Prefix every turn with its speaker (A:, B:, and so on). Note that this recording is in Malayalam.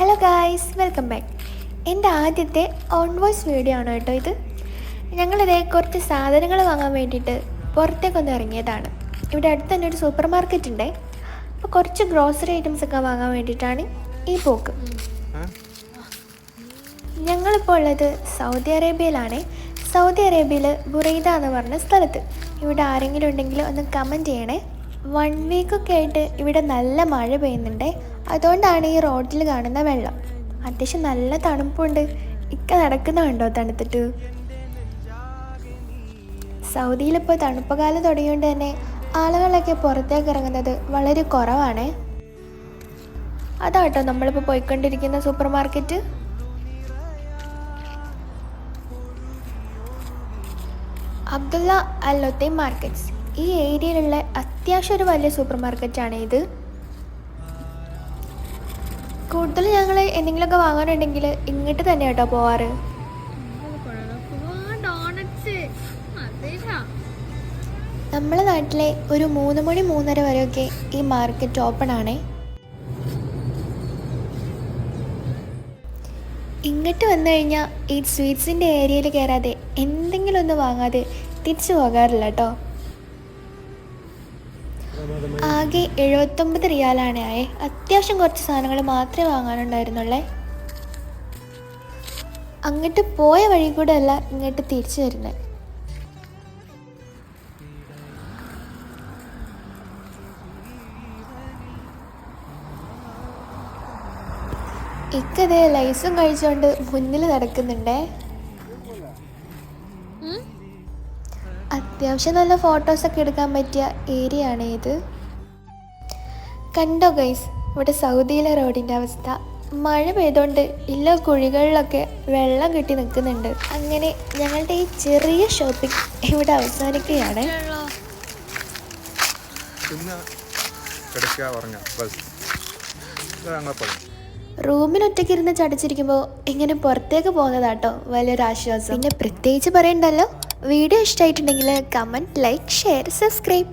A: Hello guys, welcome back. എൻ്റെ ആദ്യത്തെ ഓൺ വോയിസ് വീഡിയോ ആണ് കേട്ടോ ഇത്. ഞങ്ങളിതേ കുറച്ച് സാധനങ്ങൾ വാങ്ങാൻ വേണ്ടിയിട്ട് പുറത്തേക്കൊന്ന് ഇറങ്ങിയതാണ്. ഇവിടെ അടുത്ത് തന്നെ ഒരു സൂപ്പർ മാർക്കറ്റ് ഉണ്ട്. അപ്പോൾ കുറച്ച് ഗ്രോസറി ഐറ്റംസ് ഒക്കെ വാങ്ങാൻ വേണ്ടിയിട്ടാണ് ഈ പോക്ക്. ഞങ്ങളിപ്പോൾ ഉള്ളത് സൗദി അറേബ്യയിലാണ്. സൗദി അറേബ്യയിൽ ബുറൈദ എന്ന് പറഞ്ഞ സ്ഥലത്ത്. ഇവിടെ ആരെങ്കിലും ഉണ്ടെങ്കിൽ ഒന്ന് കമൻറ്റ് ചെയ്യണേ. 1 വീക്കൊക്കെ ആയിട്ട് ഇവിടെ നല്ല മഴ പെയ്യുന്നുണ്ട്. അതുകൊണ്ടാണ് ഈ റോഡിൽ കാണുന്ന വെള്ളം. അത്യാവശ്യം നല്ല തണുപ്പുണ്ട്. നടക്കുന്ന കണ്ടോ തണുത്തിട്ട്. സൗദിയിലിപ്പോൾ തണുപ്പ് കാലം തുടങ്ങിയോണ്ട് തന്നെ ആളുകളൊക്കെ പുറത്തേക്ക് ഇറങ്ങുന്നത് വളരെ കുറവാണ്. അതാട്ടോ നമ്മളിപ്പോൾ പോയിക്കൊണ്ടിരിക്കുന്ന സൂപ്പർ മാർക്കറ്റ്. അബ്ദുള്ള അൽ ലൊത്തൈം മാർക്കറ്റ്സ് ഈ ഏരിയയിലുള്ള അത്യാവശ്യം ഒരു വലിയ സൂപ്പർ മാർക്കറ്റാണ് ഇത്. കൂടുതൽ ഞങ്ങൾ എന്തെങ്കിലുമൊക്കെ വാങ്ങാനുണ്ടെങ്കിൽ ഇങ്ങോട്ട് തന്നെ കേട്ടോ പോവാറ്. നമ്മളെ നാട്ടിലെ ഒരു 3 മണി 3:30 വരെയൊക്കെ ഈ മാർക്കറ്റ് ഓപ്പൺ ആണ്. ഇങ്ങോട്ട് വന്നു കഴിഞ്ഞാൽ ഈ സ്വീറ്റ്സിൻ്റെ ഏരിയയിൽ കയറാതെ എന്തെങ്കിലും ഒന്ന് വാങ്ങാതെ തിരിച്ചു പോകാറില്ല കേട്ടോ. ആകെ 79 റിയാലാണ് ആയേ. അത്യാവശ്യം കുറച്ച് സാധനങ്ങൾ മാത്രമേ വാങ്ങാനുണ്ടായിരുന്നുള്ളേ. അങ്ങോട്ട് പോയ വഴി കൂടെ അല്ല ഇങ്ങോട്ട് തിരിച്ചു വരുന്നത്. ഇക്കതേ ലൈസും കഴിച്ചുകൊണ്ട് മുന്നിൽ നടക്കുന്നുണ്ടേ. അത്യാവശ്യം നല്ല ഫോട്ടോസൊക്കെ എടുക്കാൻ പറ്റിയ ഏരിയ ആണ് ഇത്. കണ്ടോ ഗൈസ്, ഇവിടെ സൗദിയിലെ റോഡിൻ്റെ അവസ്ഥ. മഴ പെയ്തുകൊണ്ട് എല്ലാ കുഴികളിലൊക്കെ വെള്ളം കെട്ടി നിൽക്കുന്നുണ്ട്. അങ്ങനെ ഞങ്ങളുടെ ഈ ചെറിയ ഷോപ്പിംഗ് ഇവിടെ അവസാനിക്കുകയാണ്. റൂമിൽ ഒറ്റയ്ക്കിരുന്ന് ചടച്ചിരിക്കുമ്പോൾ ഇങ്ങനെ പുറത്തേക്ക് പോകുന്നതാട്ടോ വലിയൊരു ആശ്വാസം. പിന്നെ പ്രത്യേകിച്ച് പറയണ്ടല്ലോ. വീഡിയോ ഇഷ്ടമായിട്ടുണ്ടെങ്കിൽ കമൻറ്റ്, ലൈക്ക്, ഷെയർ, സബ്സ്ക്രൈബ്.